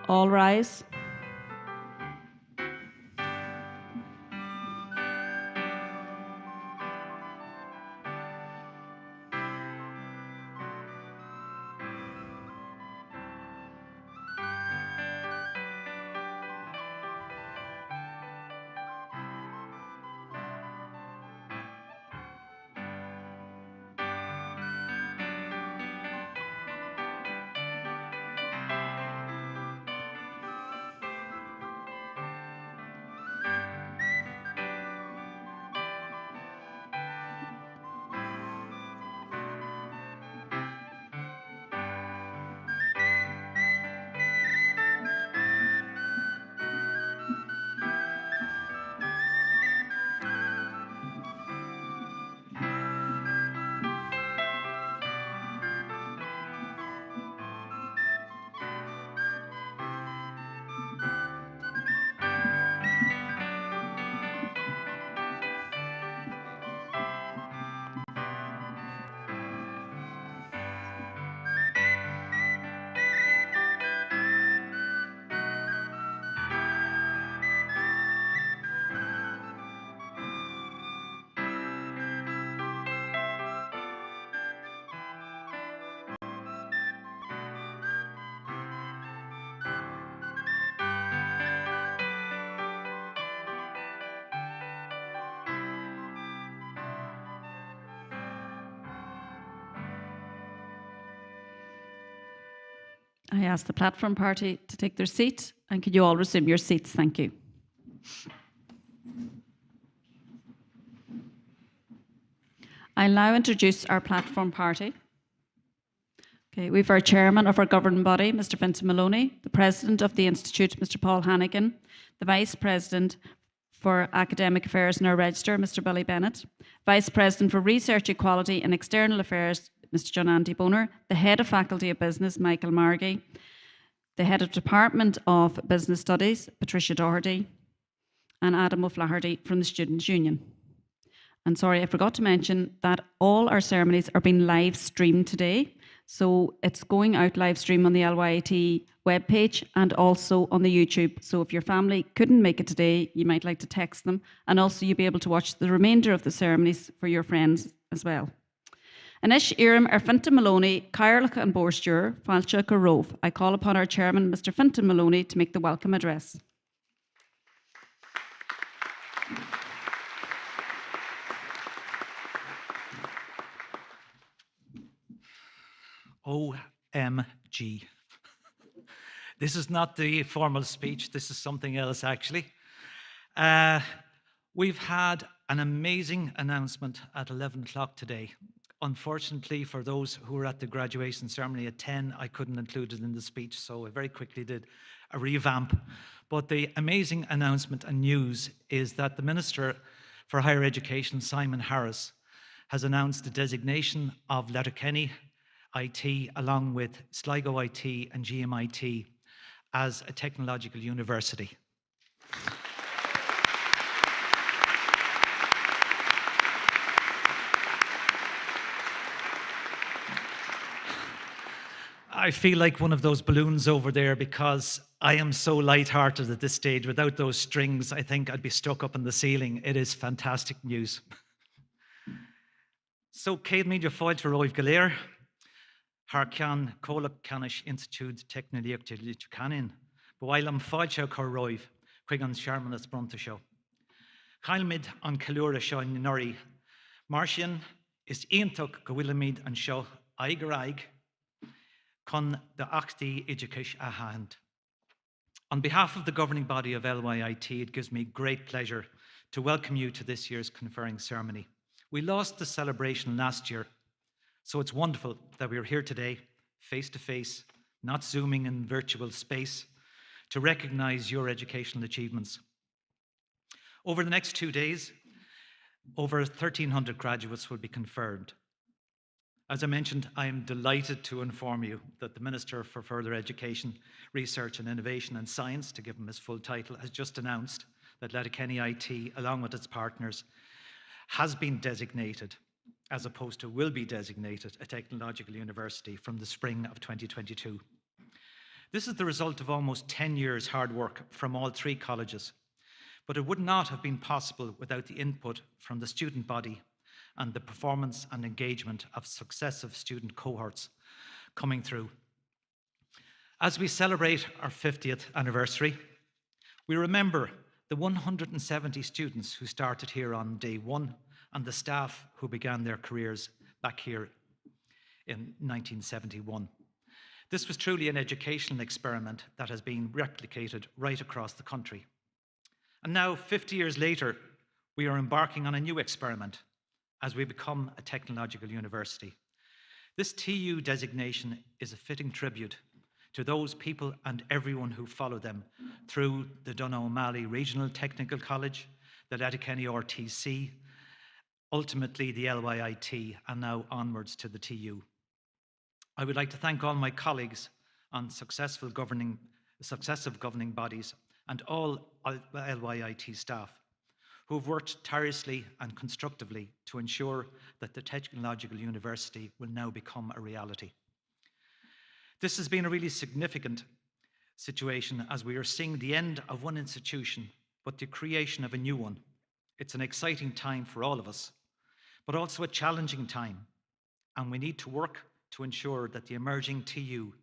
All rise. I ask the platform party to take their seat, and could you all resume your seats? Thank you. I'll now introduce our platform party. Okay, we have our chairman of our governing body, Mr. Vincent Maloney, the president of the Institute, Mr. Paul Hannigan, the vice president for academic affairs in our register, Mr. Billy Bennett, vice president for research equality and external affairs, Mr. John Andy Boner, the head of faculty of business, Michael Margie, the head of department of business studies, Patricia Doherty, and Adam O'Flaherty from the Students' Union. And sorry, I forgot to mention that all our ceremonies are being live streamed today. So it's going out live stream on the LYT webpage and also on the YouTube. So if your family couldn't make it today, you might like to text them. And also you'll be able to watch the remainder of the ceremonies for your friends as well. Anish Iram ar Fintan Maloney, Cairlach and Borsture, Falcha Rove. I call upon our chairman, Mr. Fintan Maloney, to make the welcome address. OMG. This is not the formal speech, this is something else actually. We've had an amazing announcement at 11 o'clock today. Unfortunately, for those who were at the graduation ceremony at 10, I couldn't include it in the speech, so I very quickly did a revamp. But the amazing announcement and news is that the Minister for Higher Education, Simon Harris, has announced the designation of Letterkenny IT, along with Sligo IT and GMIT, as a technological university. I feel like one of those balloons over there because I am so light-hearted at this stage. Without those strings, I think I'd be stuck up in the ceiling. It is fantastic news. So, Céad Media Fáilte Roibh Galéir, Harcean Cólach Canish Institute Technoliacht Canin, Bwailam Fáilte Cor Roibh, Chuig an Searmanas Bronta Show. Chailmid an Calura Show Nori, Martian is Iontuch Gwilamid and Show Aigaraig, Con the Achti Edukish Ahand. On behalf of the governing body of LYIT, it gives me great pleasure to welcome you to this year's conferring ceremony. We lost the celebration last year, so it's wonderful that we are here today, face to face, not zooming in virtual space, to recognize your educational achievements. Over the next 2 days, over 1,300 graduates will be conferred. As I mentioned, I am delighted to inform you that the Minister for Further Education, Research and Innovation and Science, to give him his full title, has just announced that Letterkenny IT, along with its partners, has been designated, as opposed to will be designated, a technological university from the spring of 2022. This is the result of almost 10 years' hard work from all three colleges, but it would not have been possible without the input from the student body and the performance and engagement of successive student cohorts coming through. As we celebrate our 50th anniversary, we remember the 170 students who started here on day one and the staff who began their careers back here in 1971. This was truly an educational experiment that has been replicated right across the country. And now, 50 years later, we are embarking on a new experiment as we become a technological university. This TU designation is a fitting tribute to those people and everyone who follow them through the O'Malley Regional Technical College, the Letterkenny RTC, ultimately the LYIT, and now onwards to the TU. I would like to thank all my colleagues on successive governing bodies and all LYIT staff who have worked tirelessly and constructively to ensure that the Technological University will now become a reality. This has been a really significant situation as we are seeing the end of one institution, but the creation of a new one. It's an exciting time for all of us, but also a challenging time, and we need to work to ensure that the emerging TU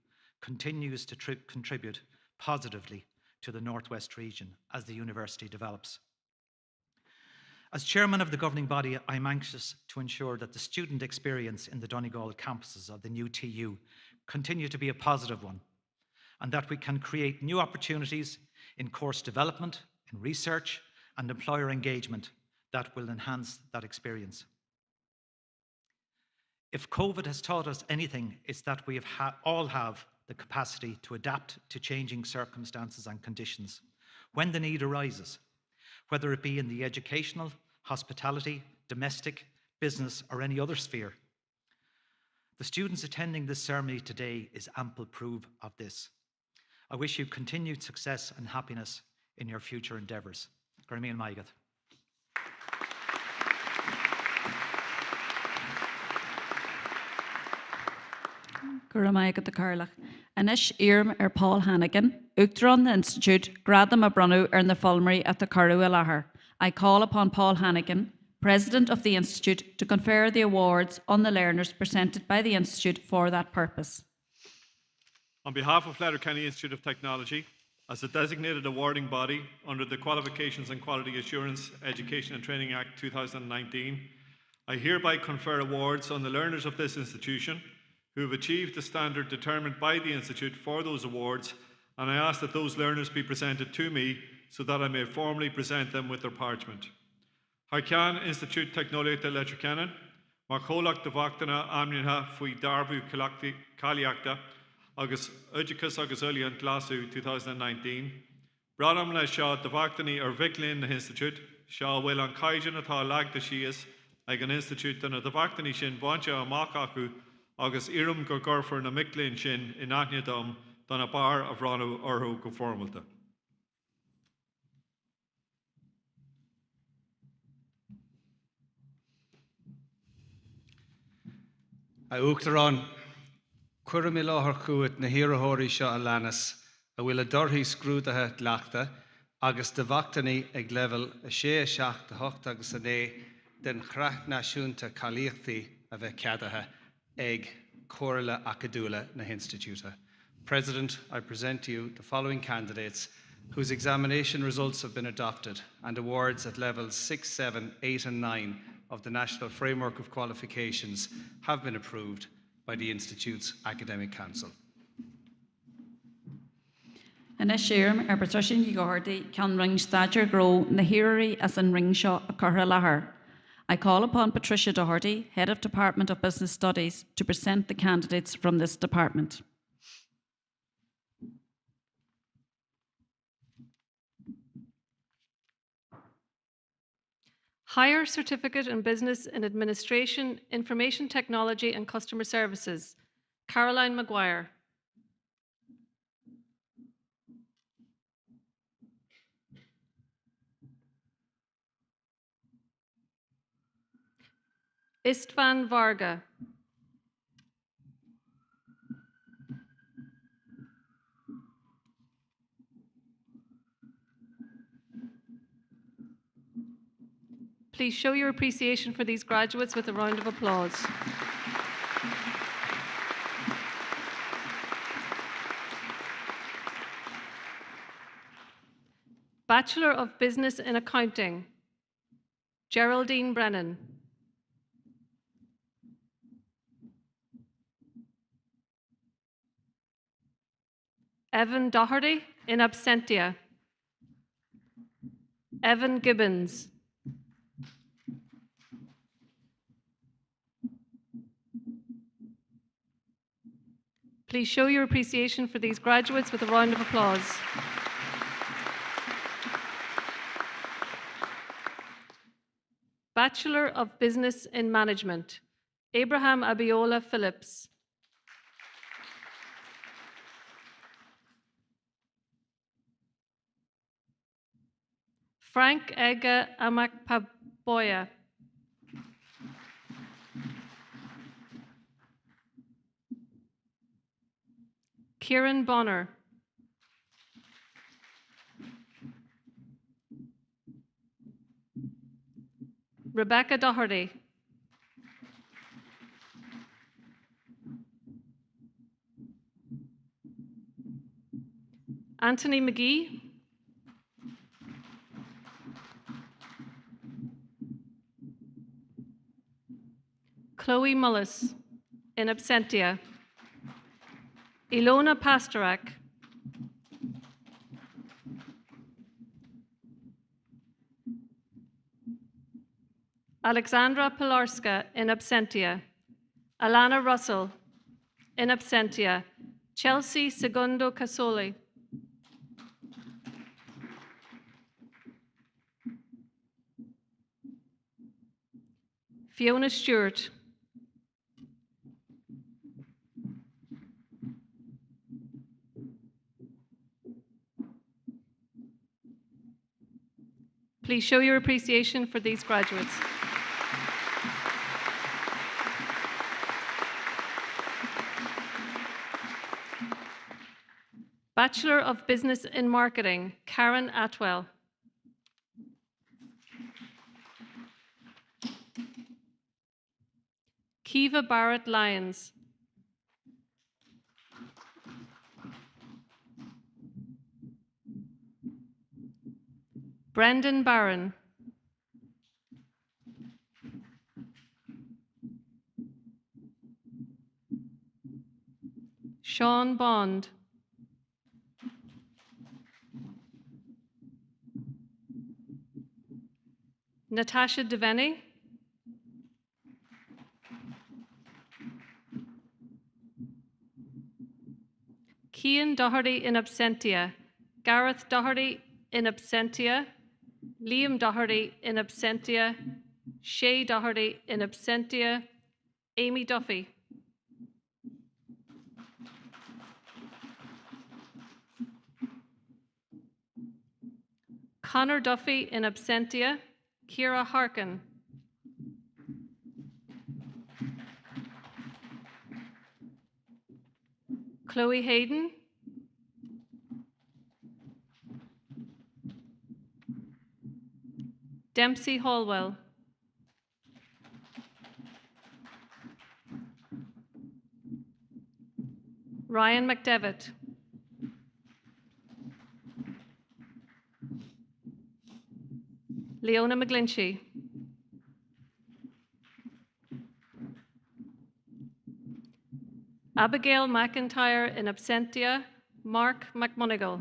continues to contribute positively to the Northwest region as the university develops. As chairman of the governing body, I'm anxious to ensure that the student experience in the Donegal campuses of the new TU continue to be a positive one, and that we can create new opportunities in course development, in research, and employer engagement that will enhance that experience. If COVID has taught us anything, it's that we all have the capacity to adapt to changing circumstances and conditions when the need arises, whether it be in the educational, hospitality, domestic, business, or any other sphere. The students attending this ceremony today is ample proof of this. I wish you continued success and happiness in your future endeavours. Gurmíl Maigad. Gurmíl Carlach. Anish Irm Paul Hannigan, Uchtron Institute, Gradam Abranu the Fulmery at the Caru Lahar. I call upon Paul Hannigan, President of the Institute, to confer the awards on the learners presented by the Institute for that purpose. On behalf of Letterkenny Institute of Technology, as a designated awarding body under the Qualifications and Quality Assurance Education and Training Act 2019, I hereby confer awards on the learners of this institution who have achieved the standard determined by the Institute for those awards, and I ask that those learners be presented to me so that I may formally present them with their parchment. Harcean Institute Technoliacht Letterkenny, mar cholach de bhachtana amnitha faoi darbu caliachta agus Udicus agus Uliant Glasgow 2019. Bradam le seo de bhachtani viclin na Institute, seo bhfuil an caidian atá lagda sias ag an Institute dana de bhachtani sin bhainte amach acu agus irum go gurfar na miclin sin in aithneadom dana bar a bhranú orthu go formalta. A Uachtarán, cuireadh mí láthair chuaigh na híorthóirí seo a leanas a bhfuil a dorthaí scrúdathe leachta agus de bhachtanaí ag leibhil a 6-7 agus a 9 den chraith náisiúnta cailíochtaí a bheith ceadathe ag Comhairle Acadúla na Institute. President, I present to you the following candidates whose examination results have been adopted and awards at levels 6, 7, 8 and 9 of the National Framework of Qualifications have been approved by the Institute's Academic Council. Anish Irm Patrician Yigordi can ring stature grow na hirirí as an ring shot a Caru Lahar. I call upon Patricia Doherty, Head of Department of Business Studies, to present the candidates from this department. Higher Certificate in Business and Administration, Information Technology and Customer Services, Caroline Maguire. Istvan Varga. Please show your appreciation for these graduates with a round of applause. Bachelor of Business in Accounting, Geraldine Brennan. Evan Doherty, in absentia. Evan Gibbons. Please show your appreciation for these graduates with a round of applause. Bachelor of Business in Management, Abraham Abiola Phillips. Frank Ega Amakpaboya. Kieran Bonner. Rebecca Doherty. Anthony McGee. Chloe Mullis, in absentia. Ilona Pastorak. Alexandra Pilarska, in absentia. Alana Russell, in absentia. Chelsea Segundo Casoli. Fiona Stewart. Please show your appreciation for these graduates. Bachelor of Business in Marketing, Karen Atwell. Kiva Barrett Lyons. Brendan Barron. Sean Bond. Natasha Devaney. Cian Doherty, in absentia. Gareth Doherty, in absentia. Liam Doherty, in absentia. Shay Doherty, in absentia. Amy Duffy. Connor Duffy, in absentia. Kira Harkin. Chloe Hayden. Dempsey Hallwell. Ryan McDevitt. Leona McGlinchey. Abigail McIntyre, in absentia. Mark McMonigal.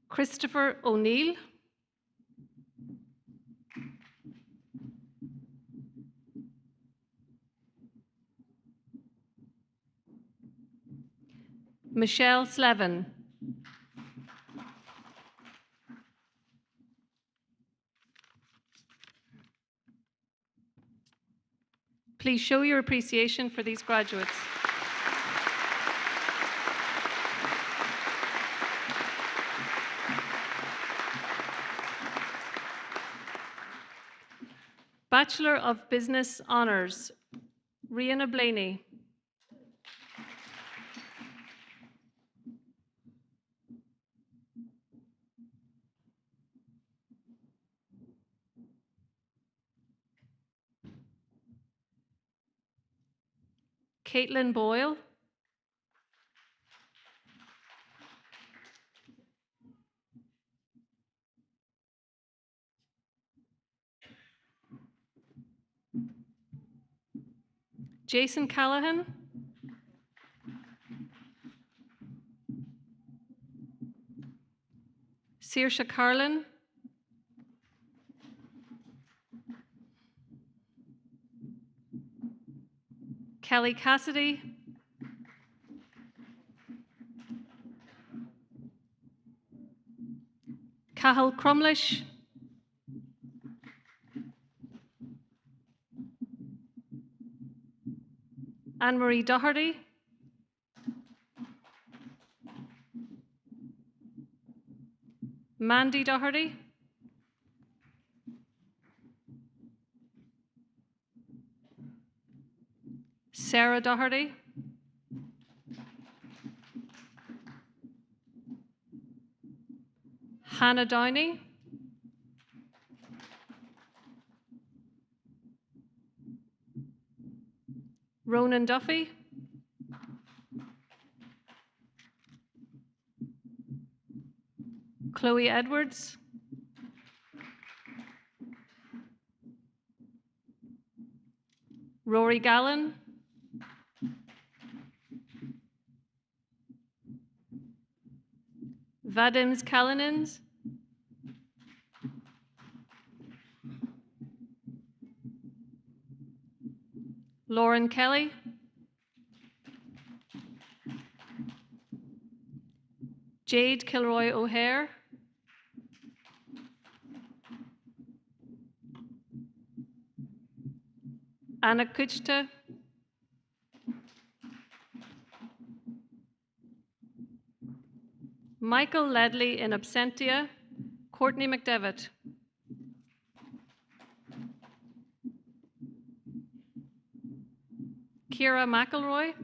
Christopher O'Neill. Michelle Slevin. Please show your appreciation for these graduates. Bachelor of Business Honours, Rihanna Blaney. Caitlin Boyle, Jason Callahan, Saoirse Carlin, Kelly Cassidy, Cahill Crumlish, Anne-Marie Doherty, Mandy Doherty, Sarah Doherty, Hannah Downey, Ronan Duffy, Chloe Edwards, Rory Gallen, Vadims Kalinins, Lauren Kelly, Jade Kilroy O'Hare, Anna Kuchta, Michael Ledley in absentia, Courtney McDevitt, Ciara McElroy,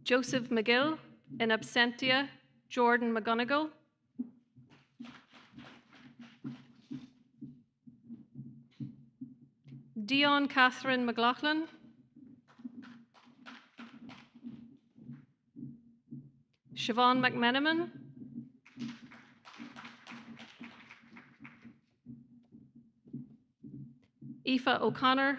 Joseph McGill in absentia, Jordan McGonigal, Dion Catherine McLaughlin, Siobhan McMenamin, Aoife O'Connor,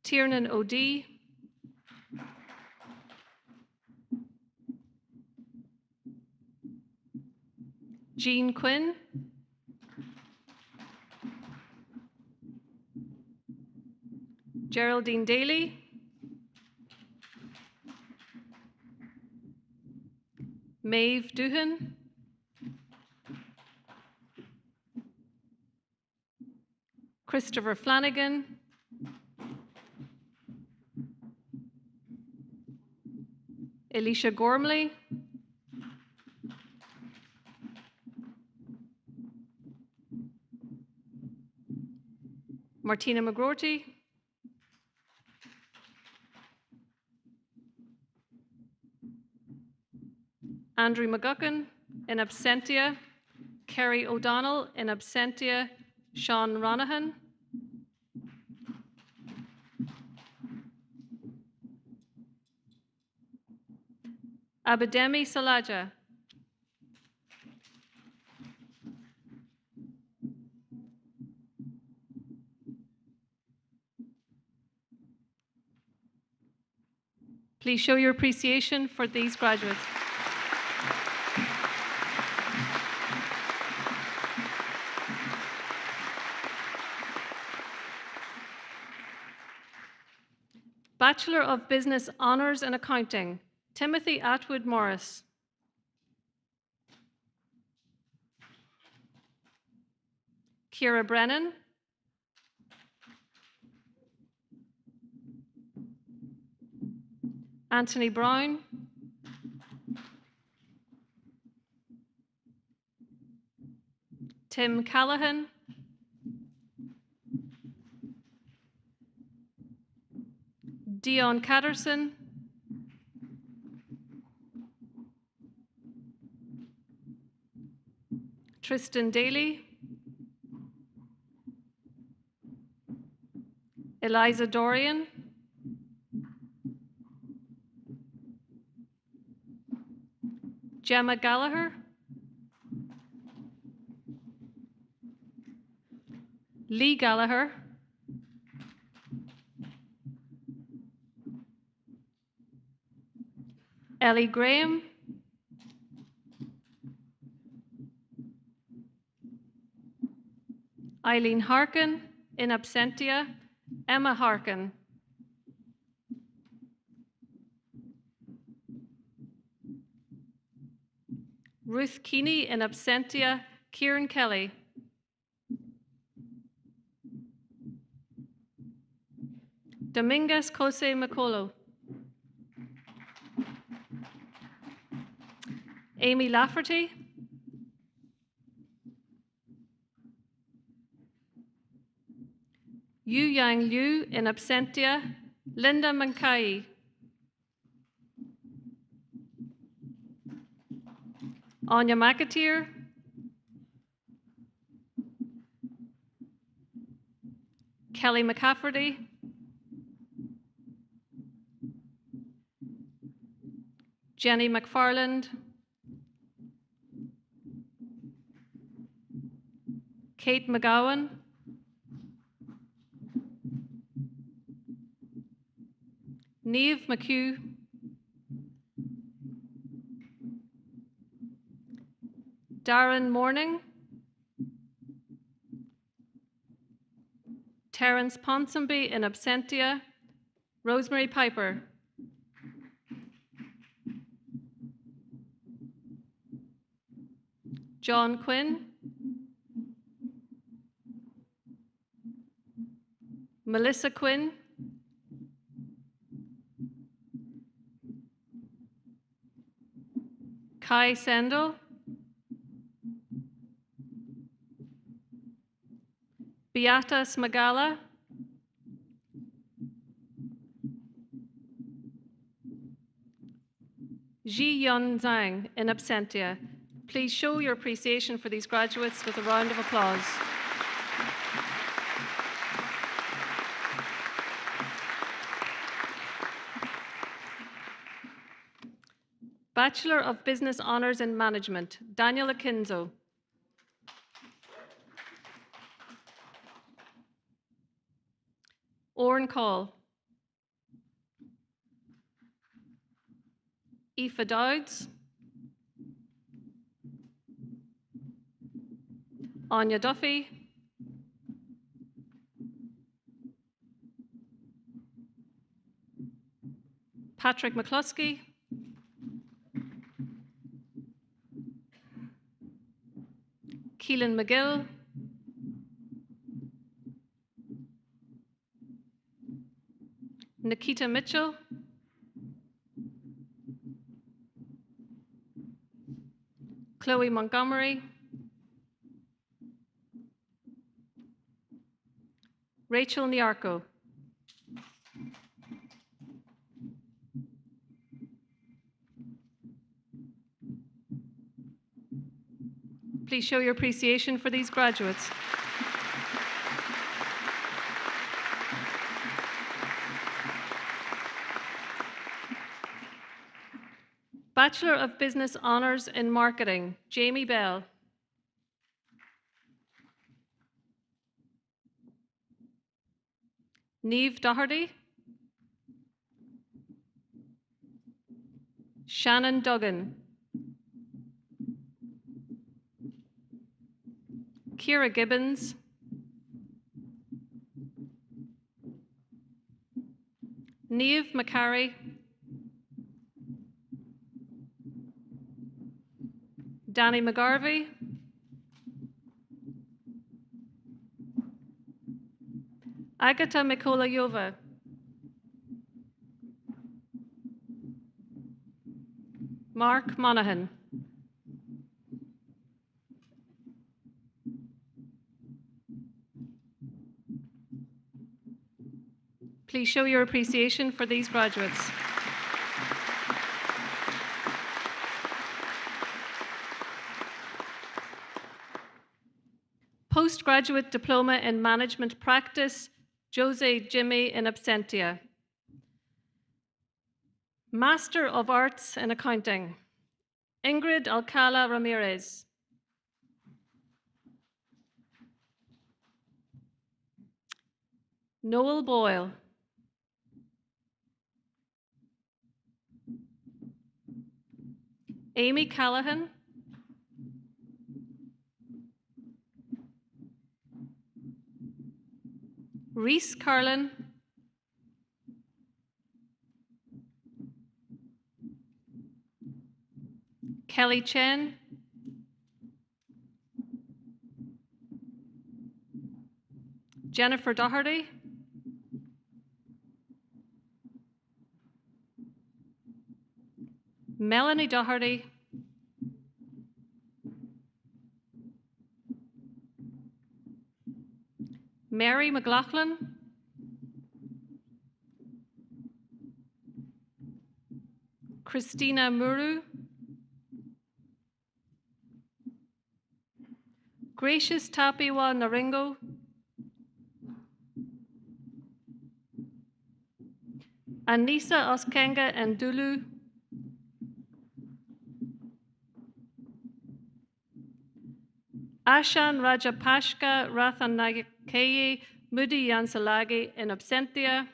Tiernan O'Dea, Jean Quinn, Geraldine Daly, Maeve Doohan, Christopher Flanagan, Alicia Gormley, Martina McGroarty, Andrew McGuckin in absentia, Kerry O'Donnell in absentia, Sean Ronahan, Abidemi Salaja, please show your appreciation for these graduates. Bachelor of Business Honours in Accounting, Timothy Atwood Morris. Ciara Brennan. Anthony Brown. Tim Callahan. Dion Catterson. Tristan Daly, Eliza Dorian, Gemma Gallagher, Lee Gallagher, Ellie Graham, Eileen Harkin, in absentia, Emma Harkin, Ruth Keeney, in absentia, Kieran Kelly, Dominguez Kose Makolo, Amy Lafferty, Yu Yang Liu, in absentia, Linda Mankai, Anya McAteer, Kelly McCafferty, Jenny McFarland, Kate McGowan, Niamh McHugh, Darren Morning, Terence Ponsonby, in absentia, Rosemary Piper, John Quinn, Melissa Quinn, Kai Sendel, Beata Smagala, Ji Yun Zhang, in absentia. Please show your appreciation for these graduates with a round of applause. Bachelor of Business Honours in Management, Daniel Akinzo. Oren Call. Aoife Dowds. Anya Duffy. Patrick McCluskey. Keelan McGill. Nikita Mitchell. Chloe Montgomery. Rachel Niarco. Please show your appreciation for these graduates. Bachelor of Business Honours in Marketing, Jamie Bell. Niamh Doherty. Shannon Duggan. Kira Gibbons. Niamh McCarry. Danny McGarvey. Agata Mikolayova. Mark Monaghan. Please show your appreciation for these graduates. Postgraduate Diploma in Management Practice, Jose Jimmy in absentia. Master of Arts in Accounting, Ingrid Alcala Ramirez. Noel Boyle. Amy Callahan. Reese Carlin. Kelly Chen. Jennifer Doherty. Melanie Doherty. Mary McLaughlin. Christina Muru. Gracious Tapiwa Naringo. Anissa Oskenga and Dulu. Ashan Rajapashka Rathanagakayi Mudi Yansalagi in absentia.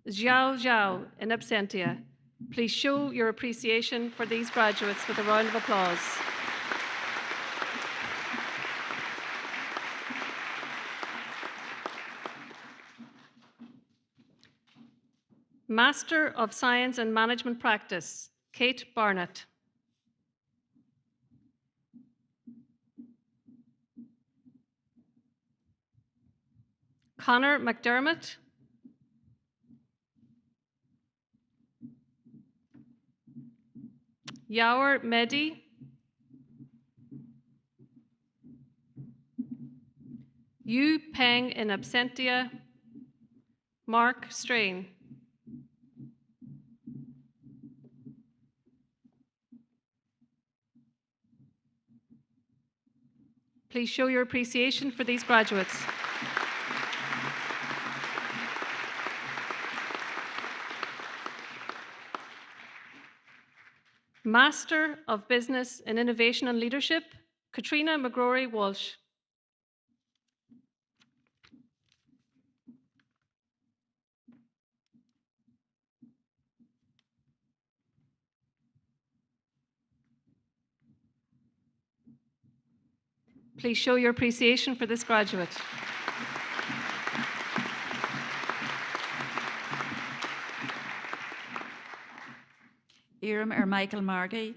Zhao Zhao in absentia. Please show your appreciation for these graduates with a round of applause. Master of Science and Management Practice, Kate Barnett. Connor McDermott. Yawer Mehdi. Yu Peng in absentia. Mark Strain. Please show your appreciation for these graduates. Master of Business in Innovation and Leadership, Katrina McGrory Walsh. Please show your appreciation for this graduate. Iram Michael Margie,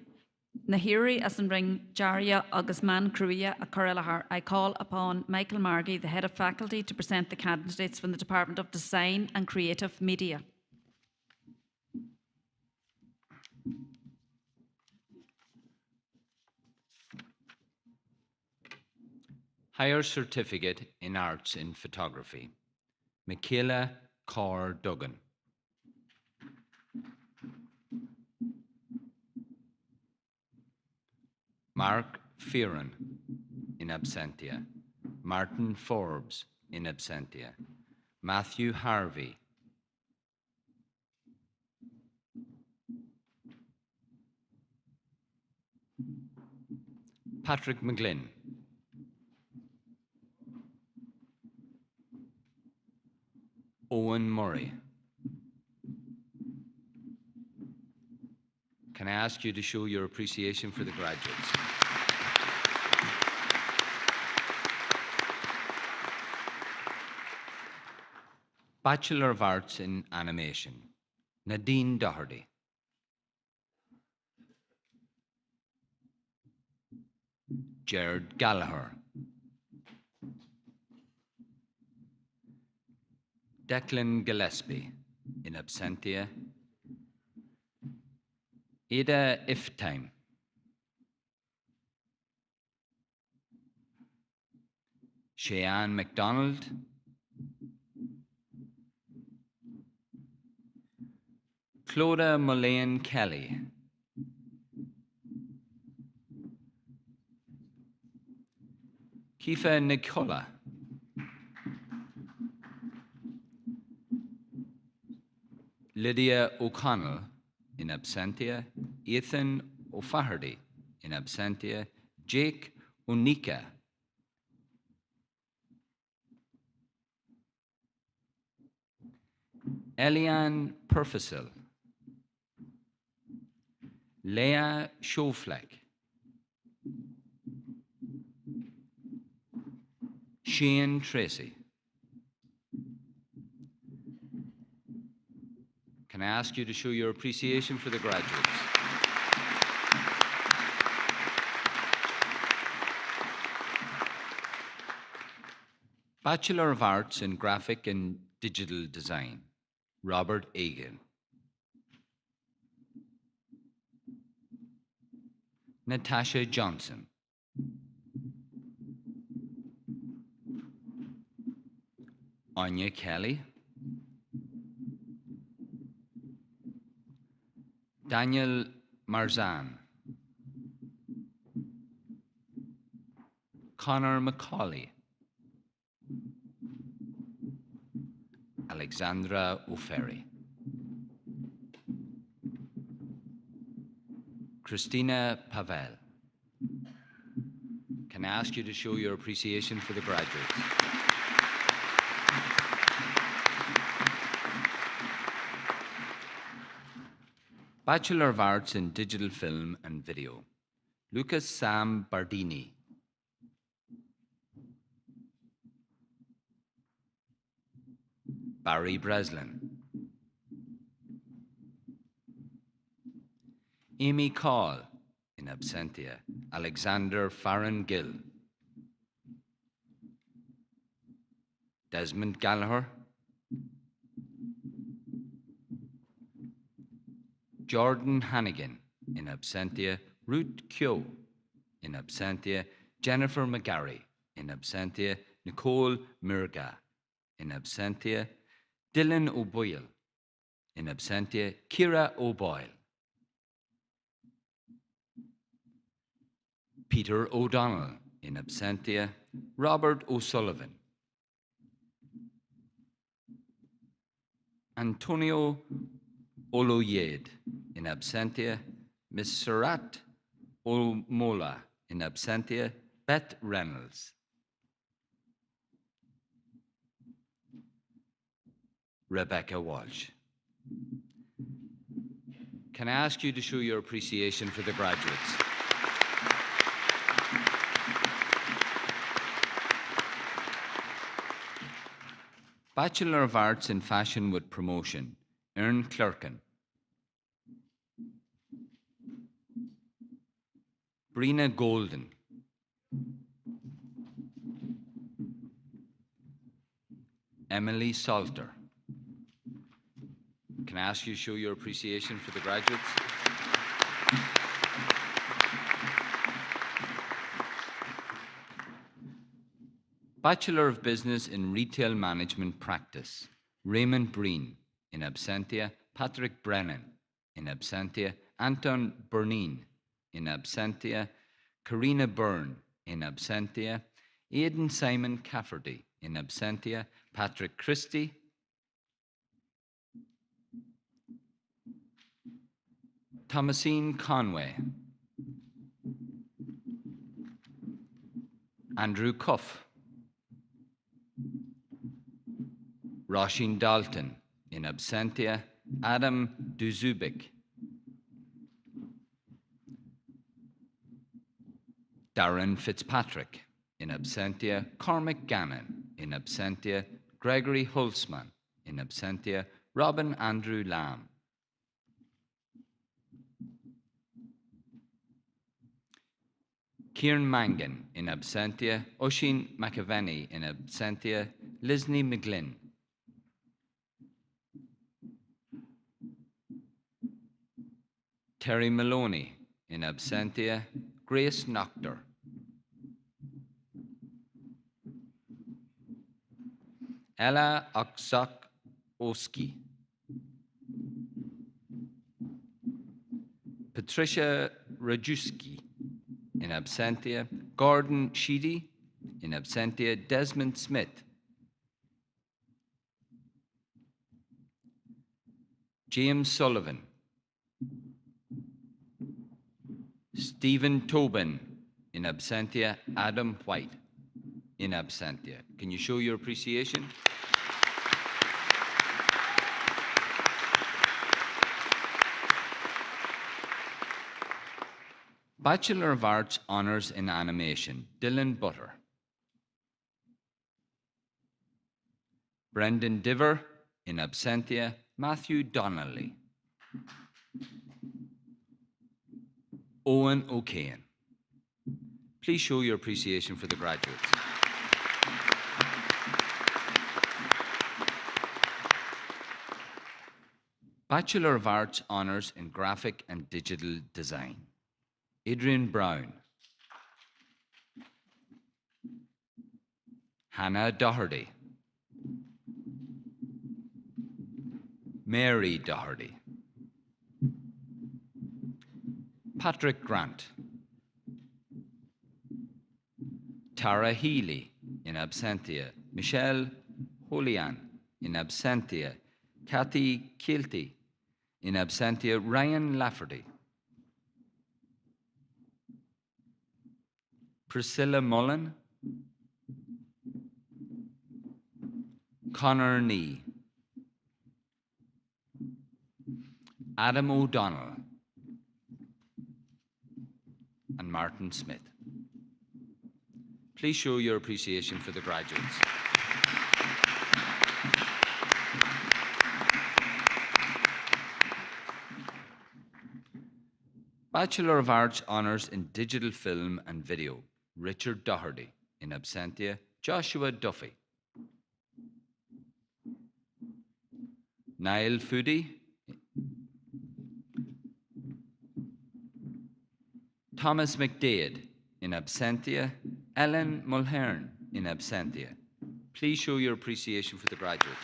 Nahiri as an ring Jaria agus man Cruia a Corellahar. I call upon Michael Margie, the head of faculty, to present the candidates from the Department of Design and Creative Media. Higher Certificate in Arts in Photography, Michaela Carr Duggan. Mark Fearon, in absentia. Martin Forbes, in absentia. Matthew Harvey. Patrick McGlynn. Owen Murray. Can I ask you to show your appreciation for the graduates? Bachelor of Arts in Animation, Nadine Doherty. Jared Gallagher. Declan Gillespie, in absentia. Ada Iftime. Cheyenne MacDonald. Clodagh Mullane Kelly. Kifa Nicola. Lydia O'Connell, in absentia. Ethan O'Flaherty, in absentia. Jake Onika. Eliane Purfissil. Leah Schofleck. Shane Tracy. Can I ask you to show your appreciation for the graduates? Bachelor of Arts in Graphic and Digital Design, Robert Egan. Natasha Johnson. Anya Kelly. Daniel Marzan. Connor McCauley. Alexandra O'Ferry. Christina Pavel. Can I ask you to show your appreciation for the graduates? Bachelor of Arts in Digital Film and Video, Lucas Sam Bardini. Barry Breslin. Amy Call, in absentia. Alexander Farron Gill. Desmond Gallagher. Jordan Hannigan, in absentia. Ruth Kyo, in absentia. Jennifer McGarry, in absentia. Nicole Murga, in absentia. Dylan O'Boyle, in absentia. Kira O'Boyle. Peter O'Donnell, in absentia. Robert O'Sullivan. Antonio Oloyed, in absentia. Miss Surat Olmola, in absentia. Beth Reynolds. Rebecca Walsh. Can I ask you to show your appreciation for the graduates? Bachelor of Arts in Fashion with Promotion, Ern Clerkin. Brina Golden. Emily Salter. Can I ask you to show your appreciation for the graduates? Bachelor of Business in Retail Management Practice, Raymond Breen, in absentia. Patrick Brennan, in absentia. Anton Bernine, in absentia. Karina Byrne, in absentia. Aidan Simon Cafferty, in absentia. Patrick Christie. Thomasine Conway. Andrew Cuff. Roisin Dalton, in absentia. Adam Duzubik. Darren Fitzpatrick, in absentia. Cormac Gannon, in absentia. Gregory Holtzman, in absentia. Robin Andrew Lamb. Kieran Mangan, in absentia. Oisin McAvenny, in absentia. Lisney McGlynn. Terry Maloney, in absentia. Grace Noctor. Ella Oksok-Oski. Patricia Rajewski, in absentia. Gordon Sheedy. in absentia, Desmond Smith. James Sullivan. Stephen Tobin, in absentia, Adam White, in absentia. Can you show your appreciation? Bachelor of Arts Honours in Animation, Dylan Butter. Brendan Diver, in absentia, Matthew Donnelly. Owen O'Kane. Please show your appreciation for the graduates. Bachelor of Arts Honours in Graphic and Digital Design, Adrian Brown. Hannah Doherty. Mary Doherty. Patrick Grant. Tara Healy, in absentia. Michelle Holian, in absentia. Kathy Kilty, in absentia. Ryan Lafferty. Priscilla Mullen. Connor Nee. Adam O'Donnell. And Martin Smith. Please show your appreciation for the graduates. Bachelor of Arts Honours in Digital Film and Video, Richard Doherty, in absentia. Joshua Duffy. Niall Foodie. Thomas McDade, in absentia. Ellen Mulhern, in absentia. Please show your appreciation for the graduates.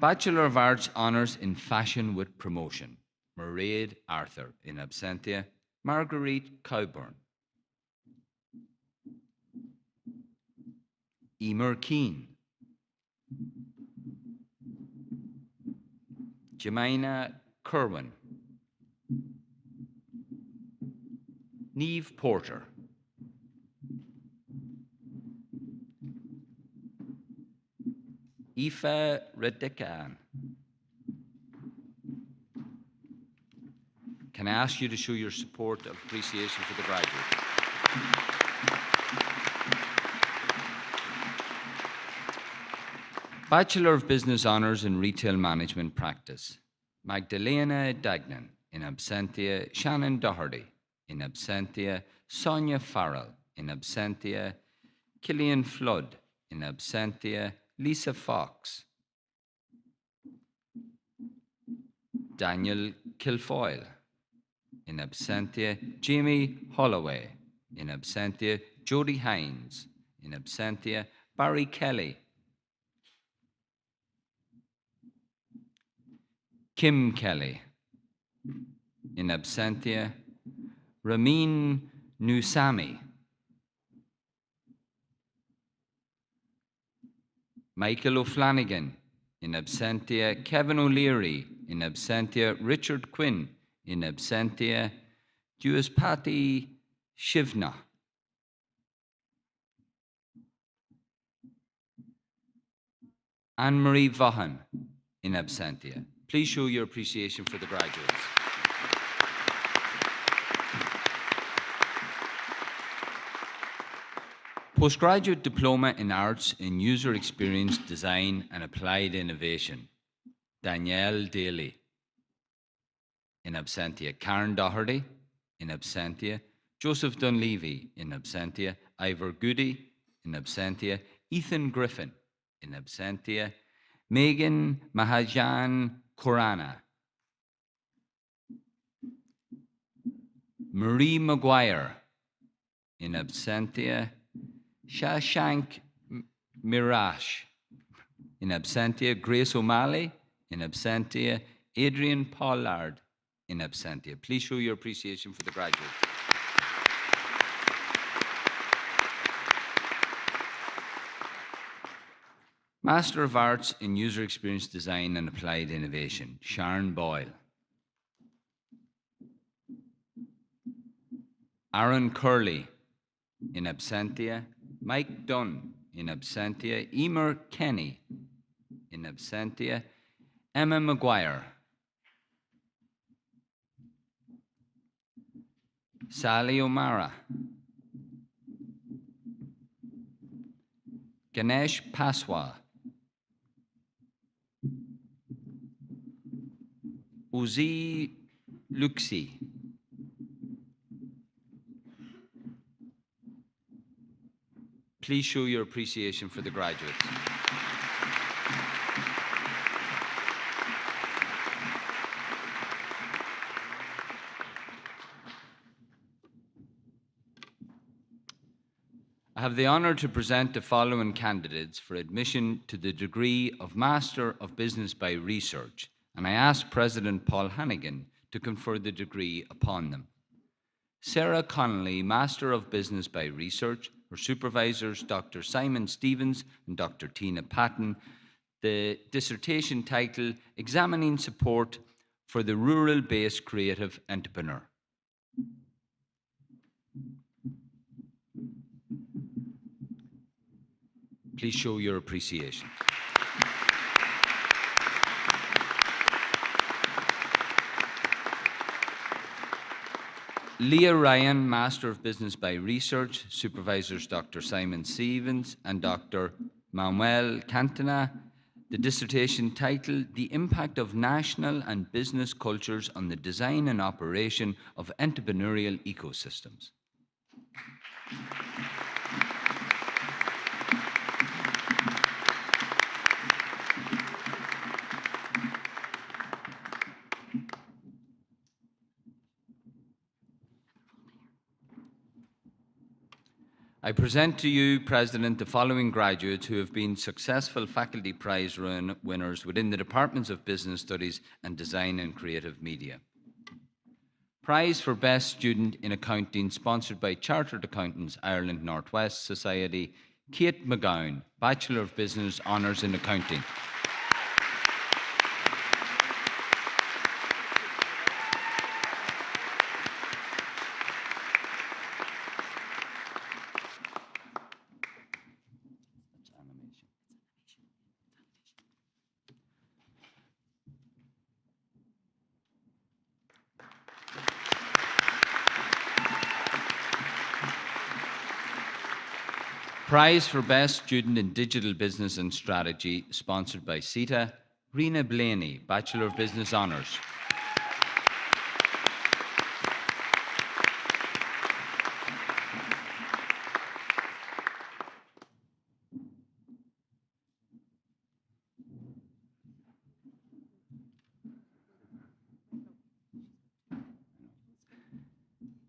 Bachelor of Arts Honours in Fashion with Promotion, Mairead Arthur, in absentia. Marguerite Cowburn. Emer Keane. Jemina Kerwin. Neve Porter. Aoife Redican. Can I ask you to show your support of appreciation for the graduates? Bachelor of Business Honours in Retail Management Practice, Magdalena Dagnan, in absentia. Shannon Doherty, in absentia. Sonia Farrell, in absentia. Killian Flood, in absentia. Lisa Fox. Daniel Kilfoyle, in absentia. Jamie Holloway, in absentia. Jody Hines, in absentia. Barry Kelly. Kim Kelly, in absentia. Ramin Nusami. Michael O'Flanagan, in absentia. Kevin O'Leary, in absentia. Richard Quinn, in absentia. Duaspati Shivna. Anne-Marie Vaughan, in absentia. Please show your appreciation for the graduates. Postgraduate Diploma in Arts in User Experience Design and Applied Innovation, Danielle Daly, in absentia. Karen Doherty, in absentia. Joseph Dunleavy, in absentia. Ivor Goody, in absentia. Ethan Griffin, in absentia. Megan Mahajan Korana. Marie Maguire, in absentia. Shashank Mirash, in absentia. Grace O'Malley, in absentia. Adrian Pollard, in absentia. Please show your appreciation for the graduates. Master of Arts in User Experience Design and Applied Innovation, Sharon Boyle. Aaron Curley, in absentia. Mike Dunn, in absentia. Emer Kenny, in absentia. Emma McGuire. Sally O'Mara. Ganesh Paswa. Uzi Luxi. Please show your appreciation for the graduates. I have the honour to present the following candidates for admission to the degree of Master of Business by Research, and I ask President Paul Hannigan to confer the degree upon them. Sarah Connolly, Master of Business by Research, her supervisors Dr. Simon Stevens and Dr. Tina Patton, the dissertation title, Examining Support for the Rural-Based Creative Entrepreneur. Please show your appreciation. Leah Ryan, Master of Business by Research, supervisors Dr. Simon Stevens and Dr. Manuel Cantona. The dissertation title, The Impact of National and Business Cultures on the Design and Operation of Entrepreneurial Ecosystems. I present to you, President, the following graduates who have been successful faculty prize winners within the Departments of Business Studies and Design and Creative Media. Prize for Best Student in Accounting, sponsored by Chartered Accountants Ireland Northwest Society, Kate McGowan, Bachelor of Business Honours in Accounting. Prize for Best Student in Digital Business and Strategy, sponsored by CETA, Rena Blaney, Bachelor of Business Honours.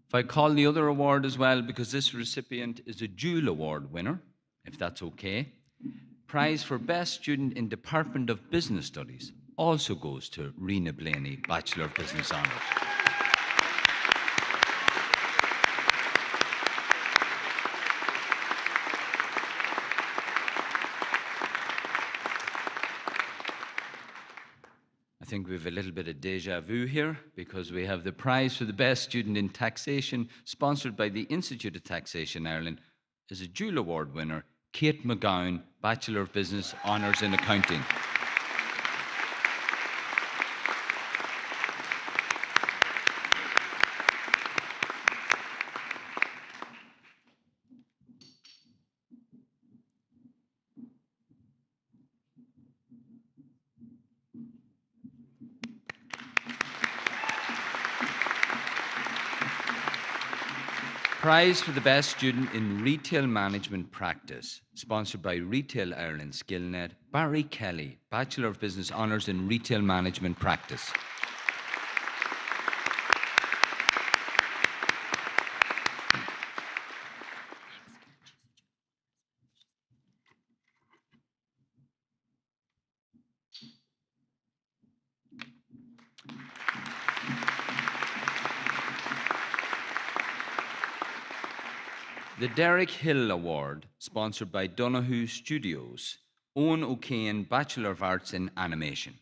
If I call the other award as well, because this recipient is a dual award winner, if that's okay. Prize for Best Student in Department of Business Studies also goes to Rena Blaney, Bachelor of Business Honours. I think we have a little bit of deja vu here because we have the prize for the best student in taxation, sponsored by the Institute of Taxation Ireland, as a dual award winner, Kate McGowan, Bachelor of Business Honours in Accounting. Prize for the Best Student in Retail Management Practice, sponsored by Retail Ireland SkillNet, Barry Kelly, Bachelor of Business Honours in Retail Management Practice. The Derek Hill Award, sponsored by Donoghue Studios. Owen O'Kane, Bachelor of Arts in Animation.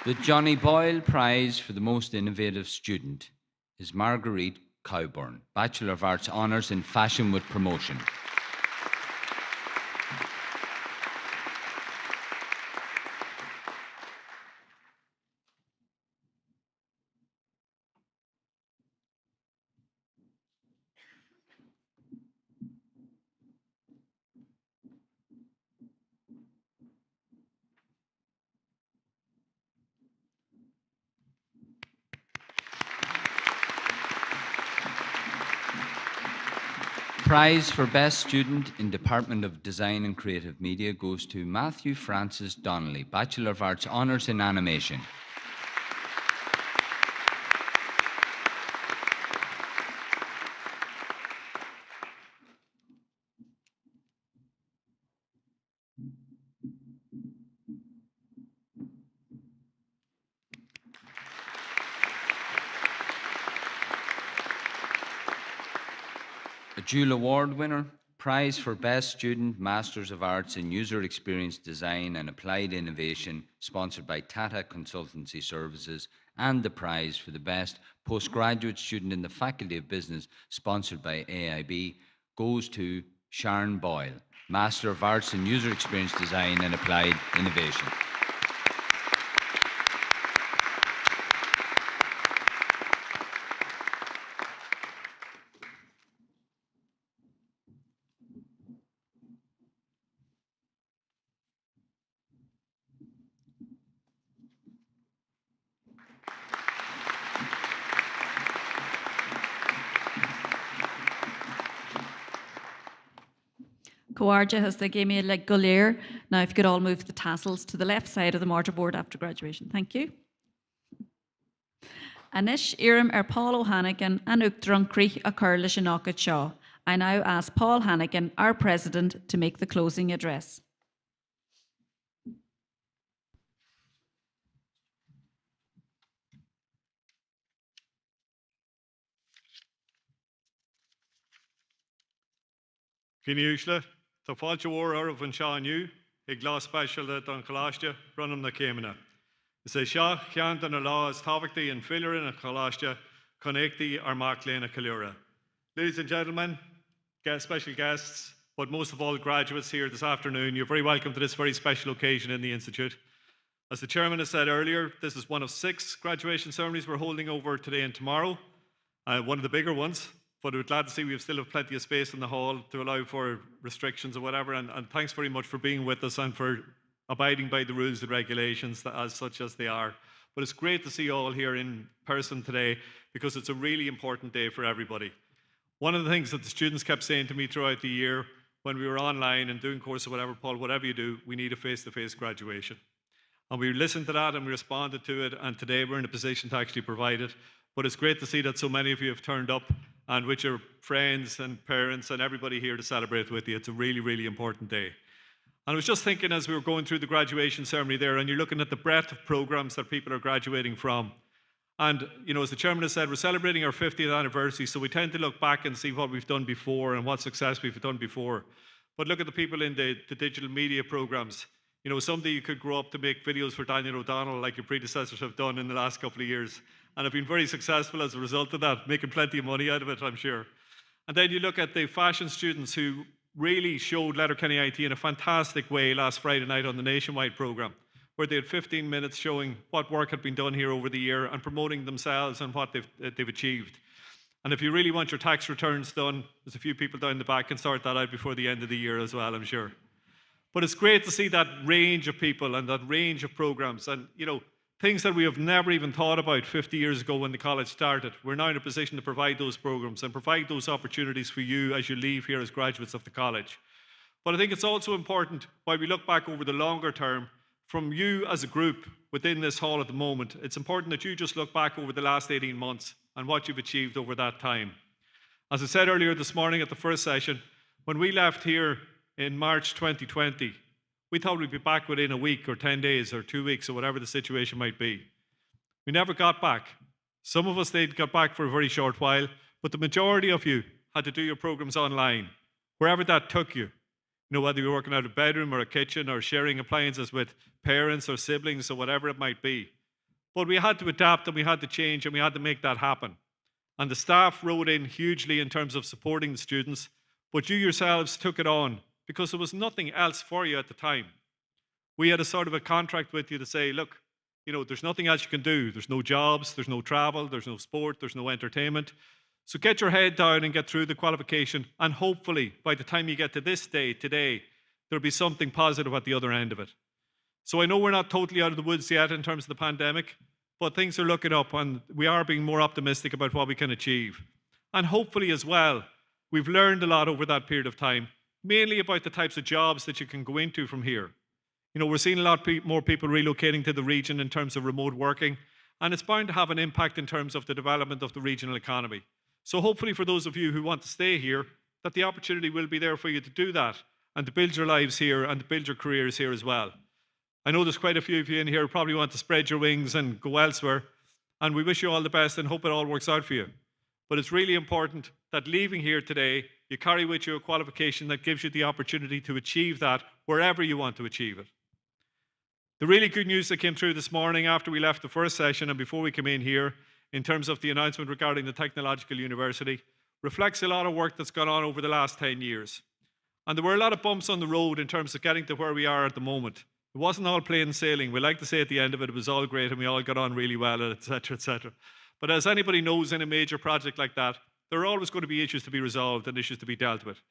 The Johnny Boyle Prize for the Most Innovative Student is Marguerite Cowburn, Bachelor of Arts Honours in Fashion with Promotion. Prize for Best Student in Department of Design and Creative Media goes to Matthew Francis Donnelly, Bachelor of Arts Honours in Animation. A Jewel Award winner, Prize for Best Student, Masters of Arts in User Experience Design and Applied Innovation, sponsored by Tata Consultancy Services, and the prize for the Best Postgraduate Student in the Faculty of Business, sponsored by AIB, goes to Sharon Boyle, Master of Arts in User Experience Design and Applied Innovation. Coarja has the game like Gulir. Now, if you could all move the tassels to the left side of the mortarboard after graduation. Thank you. Anish Iram Paul O'Hannigan and Uchtrunkri a Curlish and Shaw. I now ask Paul Hannigan, our president, to make the closing address. Cíniúsle, tá fáilte mhór ormh an seo aniu, ag glas speisialta don choláiste brunam na céimena. Is é seo cheann don lá is tábhachtaí an filliúir na choláiste connectaí ar mac léna Calura. Ladies and gentlemen, special guests, but most of all graduates here this afternoon, you're very welcome to this very special occasion in the Institute. As the chairman has said earlier, this is one of 6 graduation ceremonies we're holding over today and tomorrow, one of the bigger ones. But we're glad to see we still have plenty of space in the hall to allow for restrictions or whatever. And thanks very much for being with us and for abiding by the rules and regulations as such as they are. But it's great to see you all here in person today because it's a really important day for everybody. One of the things that the students kept saying to me throughout the year when we were online and doing course or whatever, Paul, whatever you do, we need a face-to-face graduation. And we listened to that and we responded to it. And today we're in a position to actually provide it. But it's great to see that so many of you have turned up and with your friends and parents and everybody here to celebrate with you. It's a really, really important day. And I was just thinking as we were going through the graduation ceremony there, and you're looking at the breadth of programs that people are graduating from. And, you know, as the chairman has said, we're celebrating our 50th anniversary, so we tend to look back and see what we've done before and what success we've done before. But look at the people in the digital media programs. You know, someday you could grow up to make videos for Daniel O'Donnell like your predecessors have done in the last couple of years. And have been very successful as a result of that, making plenty of money out of it, I'm sure. And then you look at the fashion students who really showed Letterkenny IT in a fantastic way last Friday night on the Nationwide programme, where they had 15 minutes showing what work had been done here over the year and promoting themselves and what they've achieved. And if you really want your tax returns done, there's a few people down the back can sort that out before the end of the year as well, I'm sure. But it's great to see that range of people and that range of programs and, you know, things that we have never even thought about 50 years ago when the college started. We're now in a position to provide those programs and provide those opportunities for you as you leave here as graduates of the college. But I think it's also important, while we look back over the longer term, from you as a group within this hall at the moment, it's important that you just look back over the last 18 months and what you've achieved over that time. As I said earlier this morning at the first session, when we left here in March 2020, we thought we'd be back within a week or 10 days or 2 weeks or whatever the situation might be. We never got back. Some of us, they'd got back for a very short while, but the majority of you had to do your programs online, wherever that took you. You know, whether you're working out of a bedroom or a kitchen or sharing appliances with parents or siblings or whatever it might be. But we had to adapt and we had to change and we had to make that happen. And the staff rode in hugely in terms of supporting the students, but you yourselves took it on because there was nothing else for you at the time. We had a sort of a contract with you to say, look, you know, there's nothing else you can do. There's no jobs, there's no travel, there's no sport, there's no entertainment. So get your head down and get through the qualification, and hopefully by the time you get to this day, today, there'll be something positive at the other end of it. So I know we're not totally out of the woods yet in terms of the pandemic, but things are looking up and we are being more optimistic about what we can achieve. And hopefully as well, we've learned a lot over that period of time, mainly about the types of jobs that you can go into from here. You know, we're seeing a lot more people relocating to the region in terms of remote working, and it's bound to have an impact in terms of the development of the regional economy. So hopefully for those of you who want to stay here, that the opportunity will be there for you to do that and to build your lives here and to build your careers here as well. I know there's quite a few of you in here who probably want to spread your wings and go elsewhere, and we wish you all the best and hope it all works out for you. But it's really important that leaving here today, you carry with you a qualification that gives you the opportunity to achieve that wherever you want to achieve it. The really good news that came through this morning after we left the first session and before we came in here, in terms of the announcement regarding the Technological University, reflects a lot of work that's gone on over the last 10 years. And there were a lot of bumps on the road in terms of getting to where we are at the moment. It wasn't all plain sailing. We like to say at the end of it, it was all great and we all got on really well, etc., etc. But as anybody knows in a major project like that, there are always going to be issues to be resolved and issues to be dealt with.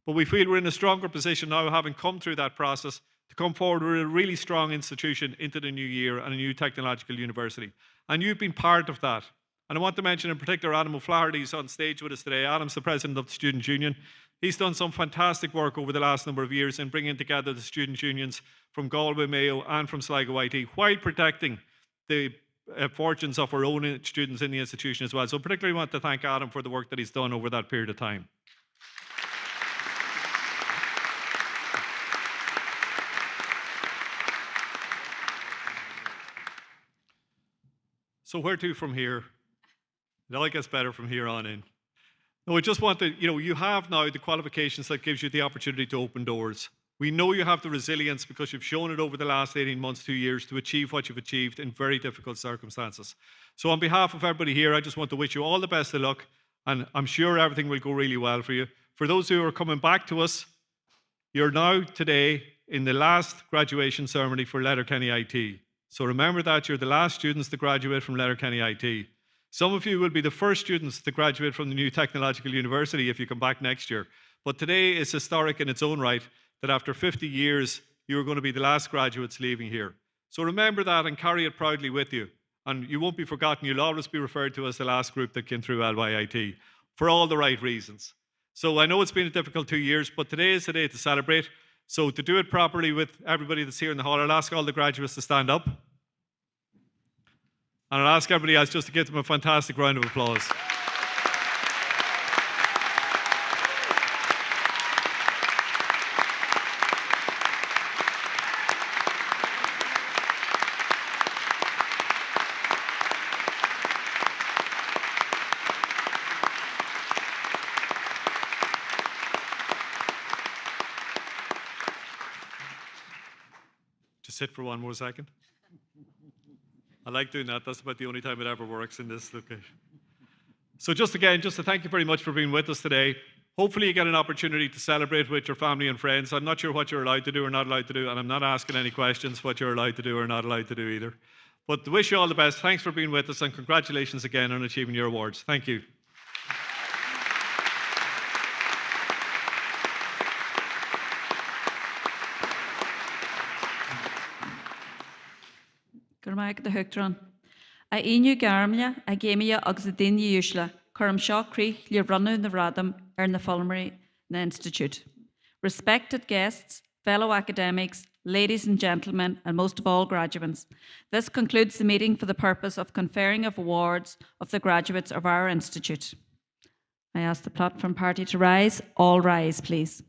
But we feel we're in a stronger position now, having come through that process, to come forward with a really strong institution into the new year and a new technological university. And you've been part of that. And I want to mention in particular Adam O'Flaherty, who's on stage with us today. Adam's the president of the Student Union. He's done some fantastic work over the last number of years in bringing together the student unions from Galway, Mayo and from Sligo IT, while protecting the fortunes of our own students in the institution as well. So particularly want to thank Adam for the work that he's done over that period of time. So where to from here? It all gets better from here on in. No, I just want to, you have now the qualifications that gives you the opportunity to open doors. We know you have the resilience because you've shown it over the last 18 months, 2 years to achieve what you've achieved in very difficult circumstances. So on behalf of everybody here, I just want to wish you all the best of luck, and I'm sure everything will go really well for you. For those who are coming back to us, you're now today in the last graduation ceremony for Letterkenny IT. So remember that you're the last students to graduate from Letterkenny IT. Some of you will be the first students to graduate from the new technological university if you come back next year. But today is historic in its own right that after 50 years, you're going to be the last graduates leaving here. So remember that and carry it proudly with you. And you won't be forgotten. You'll always be referred to as the last group that came through LYIT for all the right reasons. So I know it's been a difficult 2 years, but today is the day to celebrate. So to do it properly with everybody that's here in the hall, I'll ask all the graduates to stand up. And I'll ask everybody else just to give them a fantastic round of applause. Just sit for one more second. I like doing that. That's about the only time it ever works in this location. So just to thank you very much for being with us today. Hopefully you get an opportunity to celebrate with your family and friends. I'm not sure what you're allowed to do or not allowed to do, and I'm not asking any questions what you're allowed to do or not allowed to do either. But to wish you all the best. Thanks for being with us, and congratulations again on achieving your awards. Thank you. Gurmaig the Hugtron. A inu garmia, a gamia oxidin usually, Curm Shaw Creek, Livrunu the Radam, na Fulmery, the Institute. Respected guests, fellow academics, ladies and gentlemen, and most of all, graduates. This concludes the meeting for the purpose of conferring of awards of the graduates of our institute. I ask the platform party to rise. All rise, please.